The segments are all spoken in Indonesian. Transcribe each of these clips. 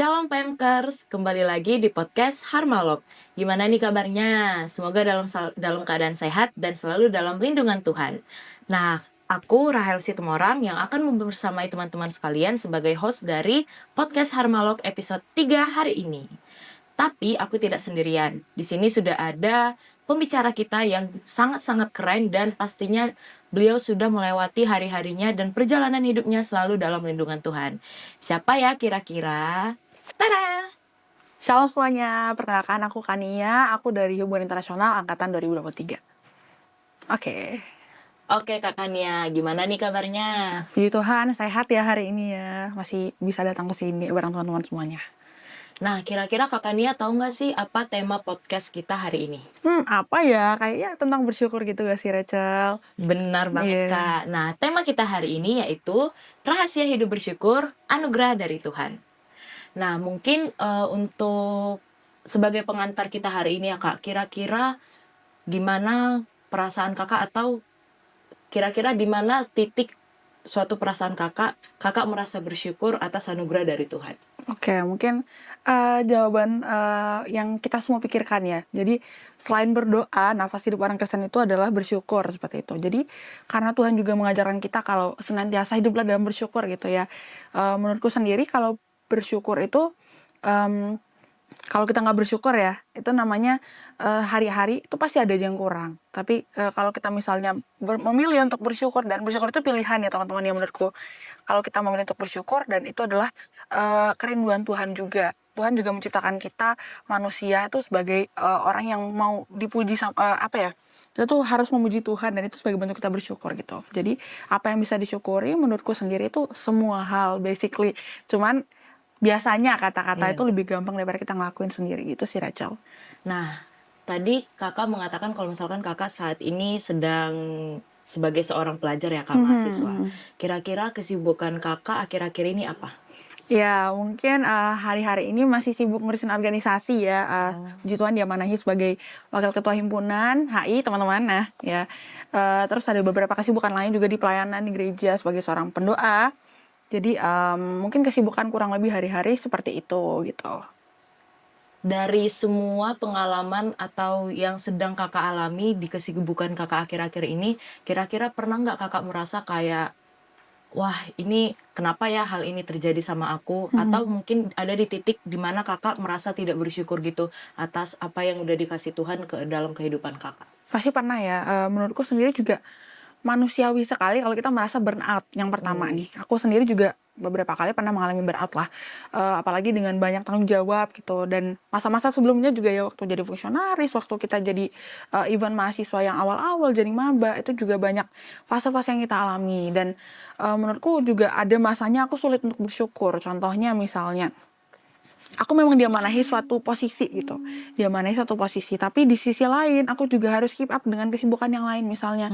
Shalom PMkers, kembali lagi di podcast Harmalog. Gimana nih kabarnya? Semoga dalam keadaan sehat dan selalu dalam lindungan Tuhan. Nah, aku Rahel Situmorang yang akan membersamai teman-teman sekalian sebagai host dari podcast Harmalog episode 3 hari ini. Tapi aku tidak sendirian. Di sini sudah ada pembicara kita yang sangat-sangat keren dan pastinya beliau sudah melewati hari-harinya dan perjalanan hidupnya selalu dalam lindungan Tuhan. Siapa ya kira-kira? Tada! Shalom semuanya, perkenalkan aku Kania, aku dari Hubungan Internasional Angkatan 2023. Oke Kak Kania, gimana nih kabarnya? Puji Tuhan, sehat ya hari ini ya, masih bisa datang ke sini bareng teman-teman semuanya. Nah, kira-kira Kak Kania tahu nggak sih apa tema podcast kita hari ini? Apa ya, kayaknya tentang bersyukur gitu gak sih Rachel? Benar banget Kak. Nah, tema kita hari ini yaitu rahasia hidup bersyukur, anugerah dari Tuhan. Nah, mungkin untuk sebagai pengantar kita hari ini ya Kak, kira-kira gimana perasaan Kakak atau kira-kira di mana titik suatu perasaan Kakak merasa bersyukur atas anugerah dari Tuhan? Oke, mungkin jawaban yang kita semua pikirkan ya. Jadi selain berdoa, nafas hidup orang Kristen itu adalah bersyukur seperti itu. Jadi karena Tuhan juga mengajarkan kita kalau senantiasa hiduplah dalam bersyukur gitu ya. Menurutku sendiri kalau bersyukur itu kalau kita nggak bersyukur ya, itu namanya hari-hari itu pasti ada aja yang kurang. Tapi kalau kita misalnya memilih untuk bersyukur, dan bersyukur itu pilihan ya teman-teman ya menurutku. Kalau kita memilih untuk bersyukur, dan itu adalah kerinduan Tuhan juga. Tuhan juga menciptakan kita manusia itu sebagai orang yang mau dipuji kita tuh harus memuji Tuhan, dan itu sebagai bentuk kita bersyukur gitu. Jadi apa yang bisa disyukuri menurutku sendiri itu semua hal basically. Cuman biasanya kata-kata itu lebih gampang daripada kita ngelakuin sendiri gitu sih Rachel. Nah, tadi Kakak mengatakan kalau misalkan Kakak saat ini sedang sebagai seorang pelajar ya Kak, mahasiswa. Kira-kira kesibukan Kakak akhir-akhir ini apa? Ya mungkin hari-hari ini masih sibuk ngurusin organisasi ya. Puji Tuhan diamanahi sebagai wakil ketua himpunan HI teman-teman. Nah ya, terus ada beberapa kesibukan lain juga di pelayanan di gereja sebagai seorang pendoa. Jadi mungkin kesibukan kurang lebih hari-hari seperti itu gitu. Dari semua pengalaman atau yang sedang Kakak alami di kesibukan Kakak akhir-akhir ini, kira-kira pernah nggak Kakak merasa kayak, wah ini kenapa ya hal ini terjadi sama aku? Atau mungkin ada di titik di mana Kakak merasa tidak bersyukur gitu atas apa yang udah dikasih Tuhan ke dalam kehidupan Kakak? Pasti pernah ya, menurutku sendiri juga manusiawi sekali kalau kita merasa burnout. Yang pertama nih, aku sendiri juga beberapa kali pernah mengalami burnout lah, apalagi dengan banyak tanggung jawab gitu. Dan masa-masa sebelumnya juga ya, waktu jadi fungsionaris, waktu kita jadi even mahasiswa yang awal-awal jadi maba, itu juga banyak fase-fase yang kita alami. Dan menurutku juga ada masanya aku sulit untuk bersyukur. Contohnya misalnya, aku memang diamanahi suatu posisi gitu, diamanahi suatu posisi, tapi di sisi lain aku juga harus keep up dengan kesibukan yang lain. Misalnya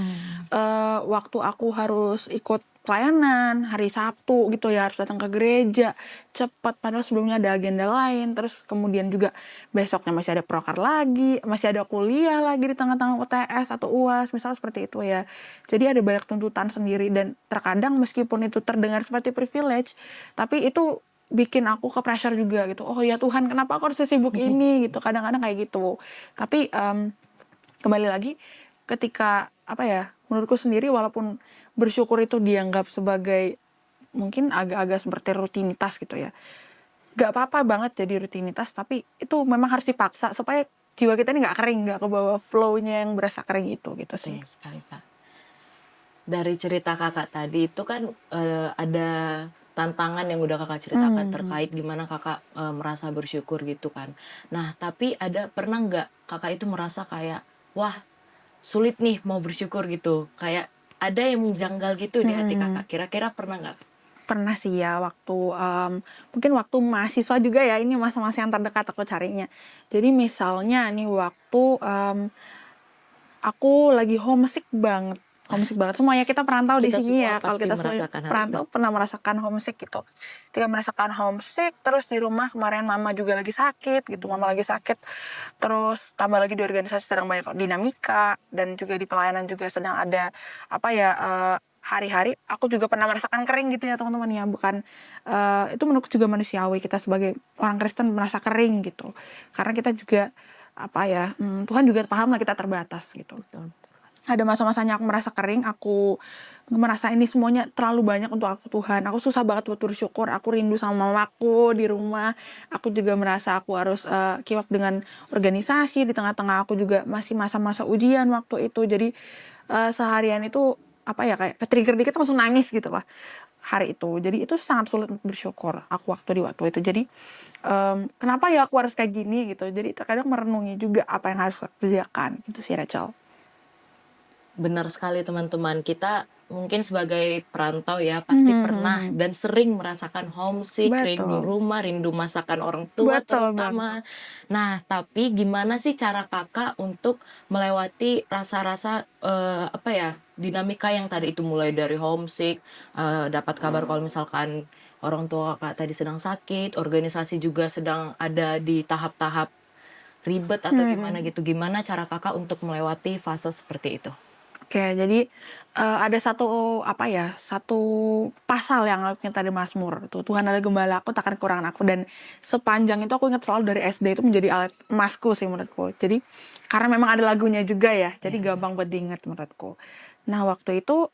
waktu aku harus ikut pelayanan hari Sabtu gitu ya, harus datang ke gereja cepat padahal sebelumnya ada agenda lain. Terus kemudian juga besoknya masih ada prokar lagi, masih ada kuliah lagi di tengah-tengah UTS atau UAS misal seperti itu ya. Jadi ada banyak tuntutan sendiri, dan terkadang meskipun itu terdengar seperti privilege, tapi itu bikin aku ke pressure juga gitu. Oh ya Tuhan, kenapa aku harus sesibuk ini gitu, kadang-kadang kayak gitu. Tapi kembali lagi, ketika menurutku sendiri walaupun bersyukur itu dianggap sebagai mungkin agak-agak seperti rutinitas gitu ya, gak apa-apa banget jadi rutinitas, tapi itu memang harus dipaksa supaya jiwa kita ini gak kering, gak kebawa flow-nya yang berasa kering itu gitu sih. Sekali, Kak. Dari cerita Kakak tadi itu kan ada tantangan yang udah Kakak ceritakan terkait gimana Kakak merasa bersyukur gitu kan. Nah, tapi pernah nggak Kakak itu merasa kayak, wah sulit nih mau bersyukur gitu. Kayak ada yang menjanggal gitu di hati Kakak. Kira-kira pernah nggak? Pernah sih ya, waktu mungkin waktu mahasiswa juga ya, ini masa-masa yang terdekat aku carinya. Jadi misalnya nih waktu aku lagi homesick banget. Semuanya kita perantau di Kita sini semua ya. Kalau pasti kita semua merasakan hal itu. perantau pernah merasakan homesick gitu. Ketika merasakan homesick, terus di rumah kemarin mama juga lagi sakit gitu. Mama lagi sakit. Terus tambah lagi di organisasi sedang banyak dinamika, dan juga di pelayanan juga sedang ada hari-hari aku juga pernah merasakan kering gitu ya teman-teman ya, bukan itu menurutku juga manusiawi kita sebagai orang Kristen merasa kering gitu. Karena kita juga apa ya, Tuhan juga paham lah kita terbatas gitu. Betul. Ada masa-masanya aku merasa kering, aku merasa ini semuanya terlalu banyak untuk aku Tuhan. Aku susah banget buat bersyukur, aku rindu sama mamaku di rumah. Aku juga merasa aku harus keep up dengan organisasi, di tengah-tengah aku juga masih masa-masa ujian waktu itu. Jadi seharian itu apa ya, kayak ke-trigger dikit langsung nangis gitu lah hari itu. Jadi itu sangat sulit untuk bersyukur aku waktu itu. Jadi kenapa ya aku harus kayak gini gitu. Jadi terkadang merenungi juga apa yang harus aku kerjakan gitu sih Rachel. Benar sekali teman-teman, kita mungkin sebagai perantau ya pasti pernah dan sering merasakan homesick, rindu Betul, rumah, rindu masakan orang tua betul banget. terutama. Nah, tapi gimana sih cara Kakak untuk melewati rasa-rasa, apa ya, dinamika yang tadi itu mulai dari homesick, dapat kabar kalau misalkan orang tua Kakak tadi sedang sakit, organisasi juga sedang ada di tahap-tahap ribet atau gimana Mhm. gitu. Gimana cara Kakak untuk melewati fase seperti itu? Oke, jadi, ada satu, apa ya, satu pasal yang aku ingat dari Mazmur, tuh, "Tuhan adalah gembalaku, takkan kekurangan aku." Dan sepanjang itu aku ingat selalu dari SD itu menjadi alat emasku sih menurutku. Jadi, karena memang ada lagunya juga ya, jadi Iya. gampang buat diingat menurutku. Nah, waktu itu,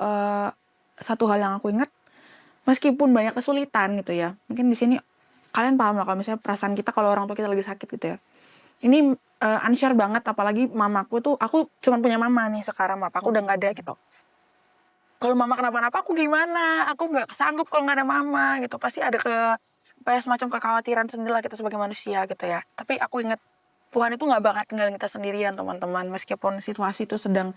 satu hal yang aku ingat, meskipun banyak kesulitan gitu ya, mungkin di sini kalian paham lah kalau misalnya perasaan kita kalau orang tua kita lagi sakit gitu ya. Ini, unsure banget apalagi mamaku tuh aku cuman punya mama nih sekarang, papaku udah nggak ada gitu. Kalau mama kenapa-napa aku gimana? Aku nggak sanggup kalau nggak ada mama gitu. Pasti ada apa ya, semacam kekhawatiran sendirilah kita sebagai manusia gitu ya. Tapi aku ingat Tuhan itu nggak bakal tinggalin kita sendirian teman-teman. Meskipun situasi itu sedang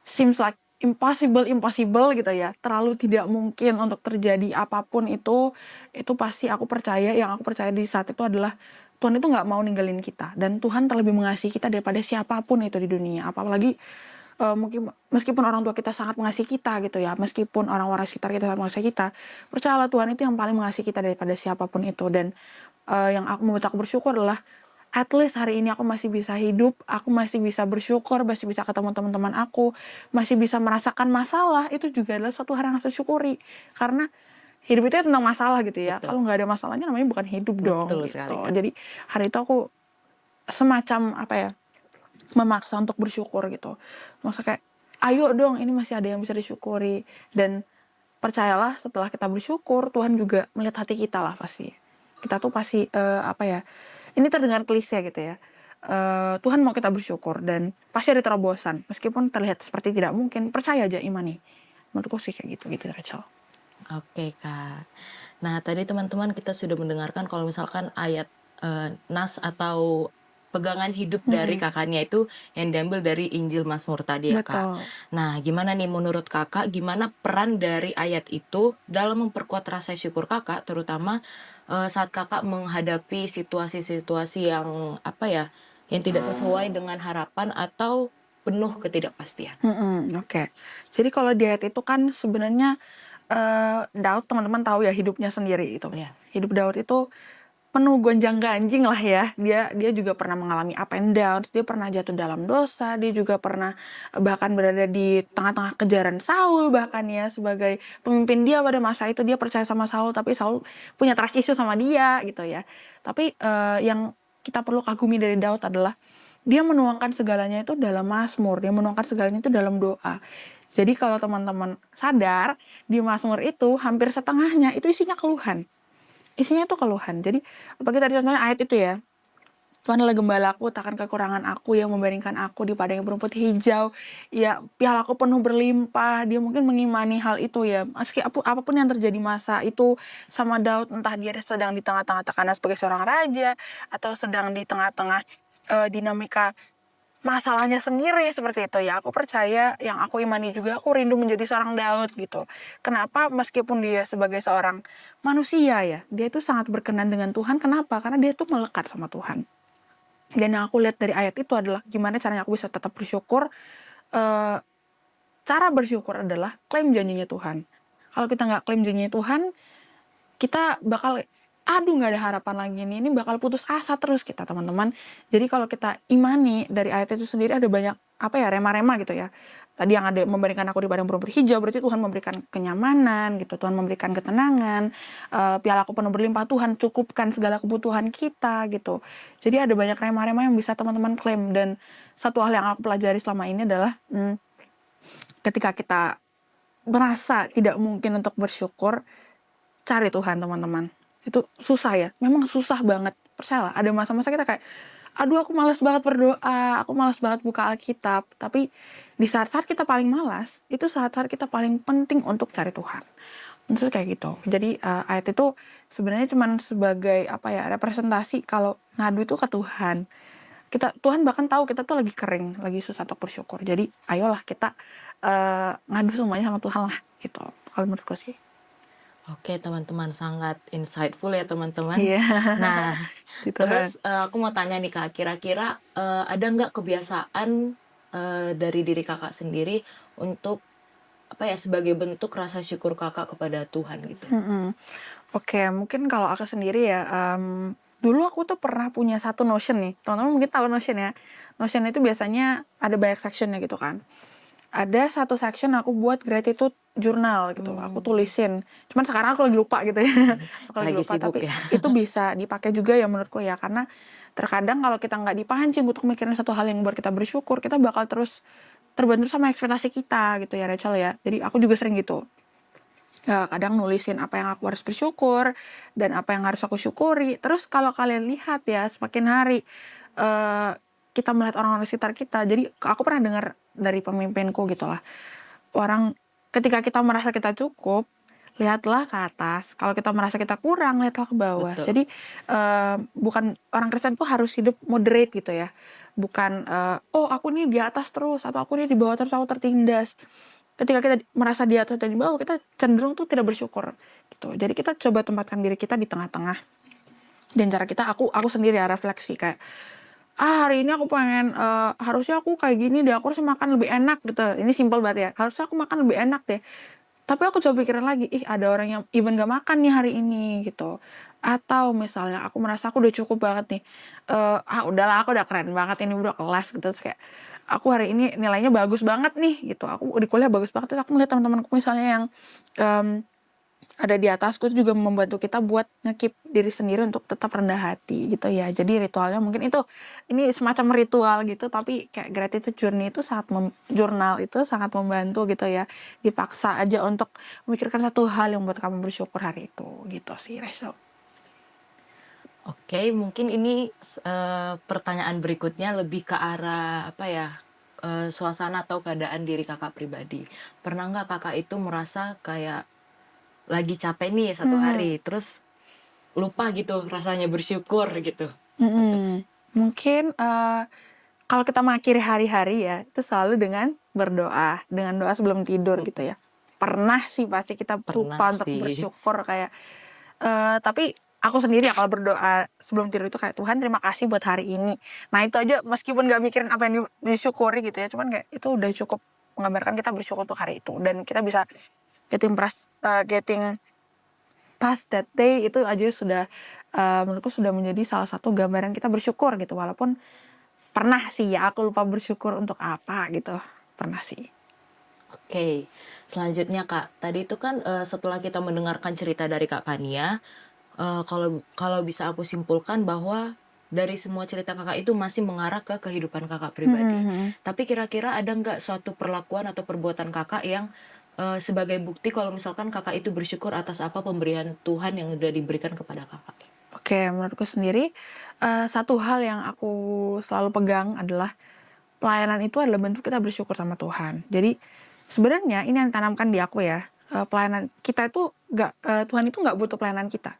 seems like impossible impossible gitu ya, terlalu tidak mungkin untuk terjadi apapun itu pasti yang aku percaya di saat itu adalah Tuhan itu nggak mau ninggalin kita dan Tuhan terlebih mengasihi kita daripada siapapun itu di dunia. Apalagi, mungkin meskipun orang tua kita sangat mengasihi kita gitu ya, meskipun orang-orang sekitar kita sangat mengasihi kita, percayalah Tuhan itu yang paling mengasihi kita daripada siapapun itu dan, yang membuat aku bersyukur adalah at least hari ini aku masih bisa hidup, aku masih bisa bersyukur, masih bisa ketemu teman-teman aku, masih bisa merasakan masalah, itu juga adalah suatu hal yang harus disyukuri. Karena hidup itu ya tentang masalah gitu ya, Betul, kalau nggak ada masalahnya namanya bukan hidup dong, betul sekali, gitu. Kak. Jadi hari itu aku semacam, apa ya, memaksa untuk bersyukur gitu. Maksudnya kayak, "Ayo dong, ini masih ada yang bisa disyukuri." Dan percayalah setelah kita bersyukur, Tuhan juga melihat hati kita lah pasti. Kita tuh pasti, apa ya, ini terdengar klise gitu ya, Tuhan mau kita bersyukur dan pasti ada terobosan, meskipun terlihat seperti tidak mungkin, percaya aja, imani. Menurutku sih kayak gitu gitu Rachel. Oke, Kak. Nah, tadi teman-teman kita sudah mendengarkan kalau misalkan ayat, nas atau pegangan hidup dari Mhm, Kakaknya itu yang diambil dari Injil Mazmur tadi ya, Kak. betul. Nah, gimana nih menurut Kakak, gimana peran dari ayat itu dalam memperkuat rasa syukur Kakak, terutama, saat Kakak menghadapi situasi-situasi yang, apa ya, yang tidak sesuai dengan harapan atau penuh ketidakpastian? Oke. Jadi kalau diet itu kan sebenarnya, Daud teman-teman tahu ya hidupnya sendiri itu. Iya, Hidup Daud itu penuh gonjang-ganjing lah ya. Dia juga pernah mengalami up and downs, dia pernah jatuh dalam dosa, dia juga pernah, bahkan berada di tengah-tengah kejaran Saul bahkan ya, sebagai pemimpin dia pada masa itu dia percaya sama Saul, tapi Saul punya trust issue sama dia gitu ya. Tapi, yang kita perlu kagumi dari Daud adalah dia menuangkan segalanya itu dalam mazmur, dia menuangkan segalanya itu dalam doa. Jadi kalau teman-teman sadar, di mazmur itu hampir setengahnya itu isinya keluhan. Isinya tuh keluhan. Jadi, apalagi tadi contohnya ayat itu ya, "Tuhan adalah gembalaku, takkan kekurangan aku, yang membaringkan aku di padang yang berumput hijau. Ya, pialaku penuh berlimpah." Dia mungkin mengimani hal itu ya, meski apapun yang terjadi masa itu sama Daud, entah dia sedang di tengah-tengah tekanan sebagai seorang raja, atau sedang di tengah-tengah, dinamika masalahnya sendiri seperti itu ya, aku percaya, yang aku imani juga, aku rindu menjadi seorang Daud gitu. Kenapa? Meskipun dia sebagai seorang manusia ya, dia itu sangat berkenan dengan Tuhan, kenapa? Karena dia tuh melekat sama Tuhan. Dan yang aku lihat dari ayat itu adalah gimana caranya aku bisa tetap bersyukur, eee, cara bersyukur adalah klaim janjinya Tuhan. Kalau kita nggak klaim janjinya Tuhan, kita bakal, aduh nggak ada harapan lagi nih, ini bakal putus asa terus kita teman-teman. Jadi kalau kita imani dari ayat itu sendiri ada banyak rema-rema gitu ya. Tadi yang ada memberikan aku di padang rumput berhijau, berarti Tuhan memberikan kenyamanan gitu, Tuhan memberikan ketenangan, pialaku penuh berlimpah, Tuhan cukupkan segala kebutuhan kita gitu. Jadi ada banyak rema-rema yang bisa teman-teman klaim. Dan satu hal yang aku pelajari selama ini adalah ketika kita merasa tidak mungkin untuk bersyukur, cari Tuhan teman-teman. Itu susah ya, memang susah banget. Percayalah, ada masa-masa kita kayak, aduh aku malas banget berdoa, aku malas banget buka Alkitab. Tapi di saat-saat kita paling malas, itu saat-saat kita paling penting untuk cari Tuhan. Maksudnya kayak gitu. Jadi ayat itu sebenarnya cuma sebagai representasi kalau ngadu itu ke Tuhan. Tuhan bahkan tahu kita tuh lagi kering, lagi susah untuk bersyukur. Jadi ayolah kita ngadu semuanya sama Tuhan lah gitu. Kalau menurutku sih. Oke teman-teman, sangat insightful ya teman-teman. Iya. Nah, Di Tuhan. terus aku mau tanya nih Kak, kira-kira ada nggak kebiasaan dari diri Kakak sendiri untuk sebagai bentuk rasa syukur Kakak kepada Tuhan gitu? Oke, mungkin kalau aku sendiri ya, dulu aku tuh pernah punya satu Notion nih, teman-teman mungkin tahu Notion ya. Notion itu biasanya ada banyak sectionnya gitu kan. Ada satu section aku buat gratitude journal gitu, aku tulisin. Cuman sekarang aku lagi lupa gitu ya. Aku lagi Lagi lupa, sibuk tapi ya. itu bisa dipakai juga ya menurutku ya. Karena terkadang kalau kita nggak dipancing untuk mikirin satu hal yang buat kita bersyukur, kita bakal terus terbentur sama ekspektasi kita gitu ya Rachel ya. Jadi aku juga sering gitu. Kadang nulisin apa yang aku harus bersyukur dan apa yang harus aku syukuri. Terus kalau kalian lihat ya, semakin hari kita melihat orang-orang sekitar kita. Jadi aku pernah dengar dari pemimpinku gitulah. Orang ketika kita merasa kita cukup, lihatlah ke atas. Kalau kita merasa kita kurang, lihatlah ke bawah. Betul. Jadi bukan orang Kristen tuh harus hidup moderate gitu ya. Bukan oh aku nih di atas terus atau aku nih di bawah terus, aku tertindas. Ketika kita merasa di atas dan di bawah, kita cenderung tuh tidak bersyukur gitu. Jadi kita coba tempatkan diri kita di tengah-tengah. Dan cara kita, aku sendiri ya refleksi kayak, hari ini aku pengen harusnya aku kayak gini deh, aku harusnya makan lebih enak gitu. Ini simple banget ya, harusnya aku makan lebih enak deh. Tapi aku coba pikirin lagi, ada orang yang even gak makan nih hari ini gitu. Atau misalnya aku merasa aku udah cukup banget nih, udahlah aku udah keren banget ini, udah kelas gitu. Terus kayak aku hari ini nilainya bagus banget nih gitu, aku di kuliah bagus banget. Terus aku melihat teman-temanku misalnya yang ada di atasku, itu juga membantu kita buat nge-keep diri sendiri untuk tetap rendah hati gitu ya. Jadi ritualnya mungkin ini semacam ritual gitu, tapi kayak gratitude journey itu jurnal itu sangat membantu gitu ya. Dipaksa aja untuk memikirkan satu hal yang buat kamu bersyukur hari itu gitu sih Rachel. Oke, mungkin ini pertanyaan berikutnya lebih ke arah suasana atau keadaan diri Kakak pribadi. Pernah nggak Kakak itu merasa kayak lagi capek nih satu hari, terus lupa gitu rasanya bersyukur gitu? Mungkin kalau kita mengakhiri hari-hari ya, itu selalu dengan berdoa, dengan doa sebelum tidur gitu ya. Pernah sih pasti kita lupa untuk sih. bersyukur kayak, tapi aku sendiri ya kalau berdoa sebelum tidur itu kayak, Tuhan terima kasih buat hari ini. Nah itu aja meskipun gak mikirin apa yang disyukuri gitu ya, cuman kayak itu udah cukup menggambarkan kita bersyukur untuk hari itu. Dan kita bisa getting past that day, itu aja sudah menurutku sudah menjadi salah satu gambaran kita bersyukur gitu. Walaupun pernah sih ya aku lupa bersyukur untuk apa gitu, pernah sih. Oke, selanjutnya Kak, tadi itu kan setelah kita mendengarkan cerita dari Kak Kania, kalau bisa aku simpulkan bahwa dari semua cerita Kakak itu masih mengarah ke kehidupan Kakak pribadi. Tapi kira-kira ada nggak suatu perlakuan atau perbuatan Kakak yang sebagai bukti kalau misalkan Kakak itu bersyukur atas apa pemberian Tuhan yang udah diberikan kepada Kakak? Oke, menurutku sendiri satu hal yang aku selalu pegang adalah pelayanan itu adalah bentuk kita bersyukur sama Tuhan. Jadi sebenarnya ini yang ditanamkan di aku ya, pelayanan kita itu Tuhan itu nggak butuh pelayanan kita.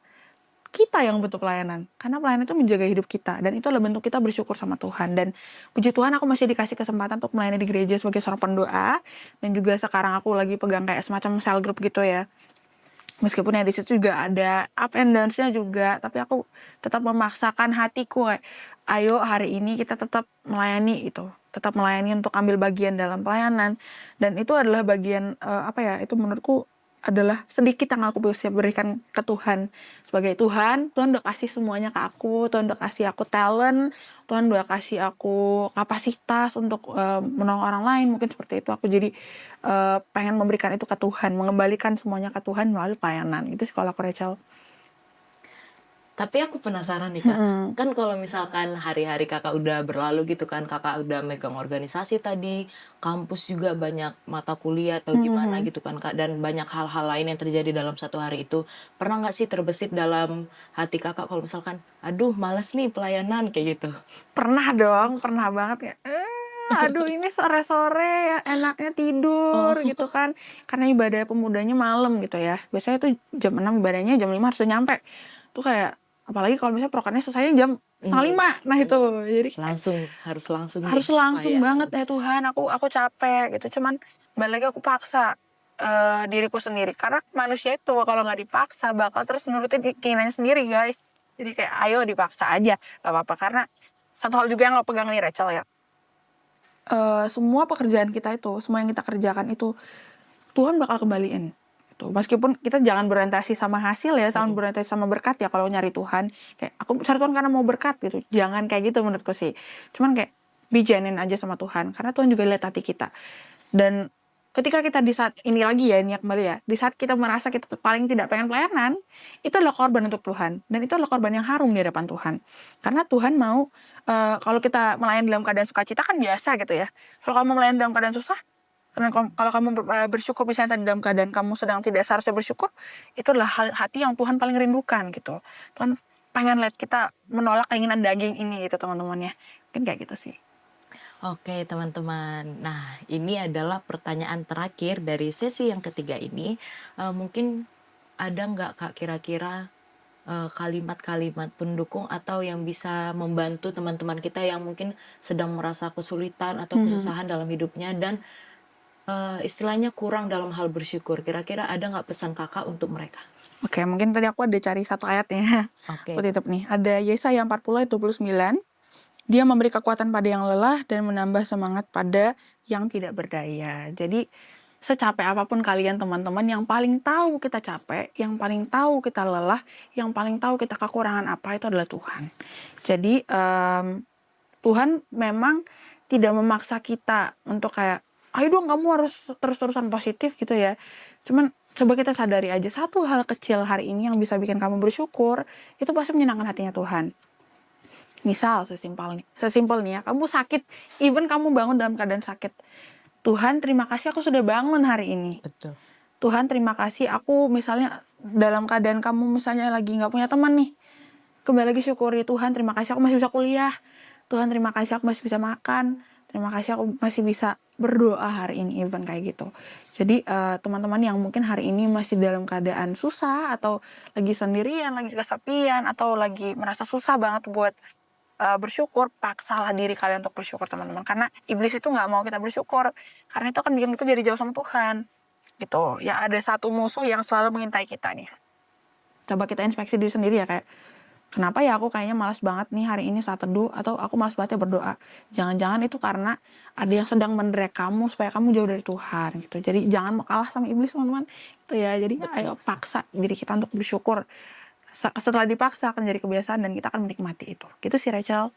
Kita yang butuh pelayanan, karena pelayanan itu menjaga hidup kita, dan itu adalah bentuk kita bersyukur sama Tuhan. Dan puji Tuhan aku masih dikasih kesempatan untuk melayani di gereja sebagai seorang pendoa, dan juga sekarang aku lagi pegang kayak semacam cell group gitu ya. Meskipun ya di situ juga ada up and downs-nya juga, tapi aku tetap memaksakan hatiku kayak, ayo hari ini kita tetap melayani gitu, tetap melayani untuk ambil bagian dalam pelayanan. Dan itu adalah bagian itu menurutku adalah sedikit yang aku bisa berikan ke Tuhan. Sebagai Tuhan udah kasih semuanya ke aku, Tuhan udah kasih aku talent, Tuhan udah kasih aku kapasitas untuk menolong orang lain, mungkin seperti itu. Aku jadi pengen memberikan itu ke Tuhan, mengembalikan semuanya ke Tuhan melalui pelayanan. Itu sih kalau aku, Rachel. Tapi aku penasaran nih Kak, kan kalau misalkan hari-hari Kakak udah berlalu gitu kan, Kakak udah megang organisasi tadi, kampus juga banyak mata kuliah atau gimana gitu kan Kak, dan banyak hal-hal lain yang terjadi dalam satu hari itu. Pernah nggak sih terbesit dalam hati Kakak kalau misalkan, aduh males nih pelayanan kayak gitu? Pernah dong, pernah banget ya. Aduh ini sore-sore ya enaknya tidur Oh, gitu kan. Karena ibadah pemudanya malam gitu ya. Biasanya tuh jam 6 ibadahnya, jam 5 harus nyampe. Tuh kayak apalagi kalau misalnya prokernya selesai jam setengah iya, 5. Nah itu. Jadi kayak harus langsung nih harus langsung pelayanan. banget ya Tuhan, aku capek gitu. Cuman balik lagi aku paksa diriku sendiri. Karena manusia itu kalau nggak dipaksa bakal terus nurutin keinginannya sendiri, guys. Jadi kayak ayo dipaksa aja, gak apa-apa. Karena satu hal juga yang lo pegang nih, Rachel, ya. Semua pekerjaan kita itu, semua yang kita kerjakan itu Tuhan bakal kembaliin gitu. Meskipun kita jangan berorientasi sama hasil ya, jangan Mm-mm. berorientasi sama berkat ya kalau nyari Tuhan. Kayak aku cari Tuhan karena mau berkat gitu. Jangan kayak gitu menurutku sih. Cuman kayak be genuine aja sama Tuhan karena Tuhan juga lihat hati kita. Dan ketika kita di saat ini lagi ya, ini kembali ya, di saat kita merasa kita paling tidak pengen pelayanan, itu adalah korban untuk Tuhan. Dan itu adalah korban yang harum di hadapan Tuhan. Karena Tuhan mau, kalau kita melayani dalam keadaan sukacita kan biasa gitu ya. Kalau kamu melayani dalam keadaan susah, karena kalau kamu bersyukur misalnya tadi dalam keadaan kamu sedang tidak seharusnya bersyukur, itu adalah hati yang Tuhan paling rindukan gitu. Tuhan pengen lihat kita menolak keinginan daging ini gitu teman-teman ya. Mungkin kayak gitu sih. Oke, teman-teman. Nah, ini adalah pertanyaan terakhir dari sesi yang ketiga ini. Mungkin ada nggak Kak kira-kira kalimat-kalimat pendukung atau yang bisa membantu teman-teman kita yang mungkin sedang merasa kesulitan atau kesusahan dalam hidupnya dan istilahnya kurang dalam hal bersyukur. Kira-kira ada nggak pesan Kakak untuk mereka? Oke, mungkin tadi aku ada cari satu ayatnya. Aku Oke. titip nih. Ada Yesaya 40 ayat 29. Dia memberi kekuatan pada yang lelah dan menambah semangat pada yang tidak berdaya. Jadi secapek apapun kalian teman-teman, yang paling tahu kita capek, yang paling tahu kita lelah, yang paling tahu kita kekurangan apa itu adalah Tuhan. Jadi Tuhan memang tidak memaksa kita untuk kayak, ayo dong kamu harus terus-terusan positif gitu ya. Cuman coba kita sadari aja satu hal kecil hari ini yang bisa bikin kamu bersyukur, itu pasti menyenangkan hatinya Tuhan. Misal sesimpel nih ya, kamu sakit, even kamu bangun dalam keadaan sakit. Tuhan terima kasih aku sudah bangun hari ini. Betul. Tuhan terima kasih aku misalnya dalam keadaan kamu misalnya lagi gak punya teman nih. Kembali lagi syukuri Tuhan terima kasih aku masih bisa kuliah. Tuhan terima kasih aku masih bisa makan. Terima kasih aku masih bisa berdoa hari ini even kayak gitu. Jadi teman-teman yang mungkin hari ini masih dalam keadaan susah atau lagi sendirian, lagi kesepian atau lagi merasa susah banget buat bersyukur, paksalah diri kalian untuk bersyukur teman-teman. Karena iblis itu nggak mau kita bersyukur. Karena itu akan bikin kita jadi jauh sama Tuhan. Gitu. Ya ada satu musuh yang selalu mengintai kita nih. Coba kita inspeksi diri sendiri ya kayak, kenapa ya aku kayaknya malas banget nih hari ini saat teduh atau aku malas banget ya berdoa. Jangan-jangan itu karena ada yang sedang menderek kamu supaya kamu jauh dari Tuhan gitu. Jadi jangan kalah sama iblis teman-teman. Itu ya. Jadi ayo Betul. paksa diri kita untuk bersyukur. Setelah dipaksa akan jadi kebiasaan dan kita akan menikmati itu. Gitu sih Rachel.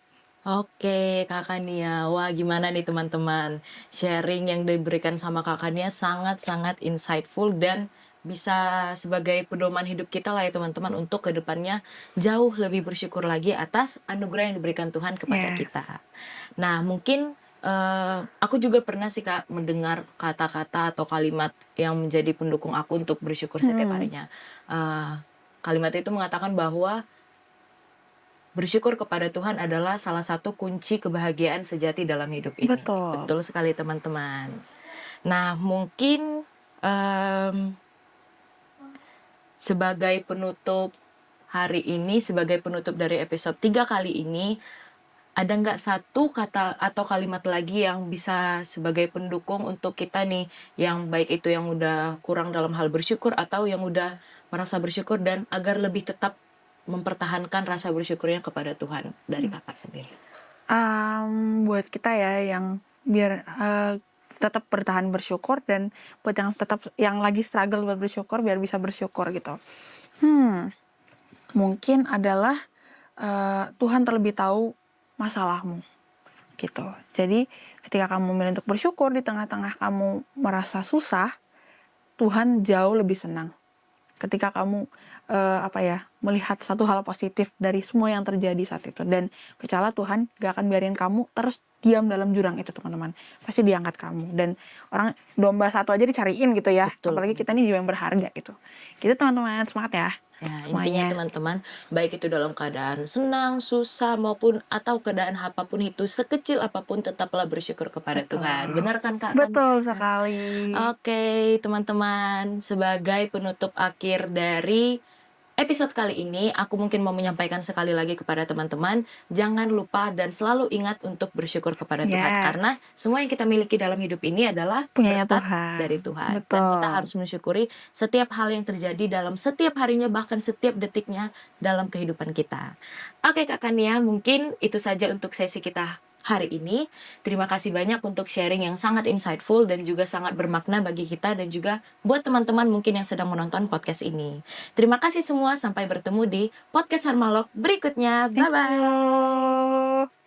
Oke, Kakak Nia. Wah, gimana nih teman-teman? Sharing yang diberikan sama Kakak Nia sangat-sangat insightful dan bisa sebagai pedoman hidup kita lah ya teman-teman untuk kedepannya jauh lebih bersyukur lagi atas anugerah yang diberikan Tuhan kepada Yes. kita. Nah, mungkin aku juga pernah sih Kak mendengar kata-kata atau kalimat yang menjadi pendukung aku untuk bersyukur setiap harinya. Eh, Kalimat itu mengatakan bahwa bersyukur kepada Tuhan adalah salah satu kunci kebahagiaan sejati dalam hidup ini. Betul. Betul sekali teman-teman. Nah, mungkin em, sebagai penutup hari ini, sebagai penutup dari episode 3 kali ini, ada nggak satu kata atau kalimat lagi yang bisa sebagai pendukung untuk kita nih, yang baik itu yang udah kurang dalam hal bersyukur atau yang udah merasa bersyukur dan agar lebih tetap mempertahankan rasa bersyukurnya kepada Tuhan dari Kakak sendiri? Buat kita ya yang biar tetap bertahan bersyukur, dan buat yang lagi struggle buat bersyukur biar bisa bersyukur gitu. Mungkin adalah Tuhan terlebih tahu masalahmu gitu. Jadi ketika kamu memilih untuk bersyukur di tengah-tengah kamu merasa susah, Tuhan jauh lebih senang. Ketika kamu melihat satu hal positif dari semua yang terjadi saat itu, dan percayalah Tuhan gak akan biarin kamu terus diam dalam jurang itu, teman-teman. Pasti diangkat kamu, dan orang domba satu aja dicariin gitu ya. Betul. Apalagi kita nih jiwa yang berharga gitu. Gitu teman-teman, semangat ya. Ya, intinya Semuanya. teman-teman, baik itu dalam keadaan senang, susah, maupun atau keadaan apapun itu, sekecil apapun tetaplah bersyukur kepada Betul. Tuhan. Benar kan Kak? Betul sekali. Oke, teman-teman, sebagai penutup akhir dari episode kali ini, aku mungkin mau menyampaikan sekali lagi kepada teman-teman, jangan lupa dan selalu ingat untuk bersyukur kepada Tuhan. Yes. Karena semua yang kita miliki dalam hidup ini adalah Punyanya berkat Tuhan. dari Tuhan. Betul. Dan kita harus mensyukuri setiap hal yang terjadi dalam setiap harinya, bahkan setiap detiknya dalam kehidupan kita. Oke Kak Kania, mungkin itu saja untuk sesi kita hari ini. Terima kasih banyak untuk sharing yang sangat insightful dan juga sangat bermakna bagi kita dan juga buat teman-teman mungkin yang sedang menonton podcast ini. Terima kasih semua, sampai bertemu di podcast Harmalok berikutnya. Bye-bye. Thank you.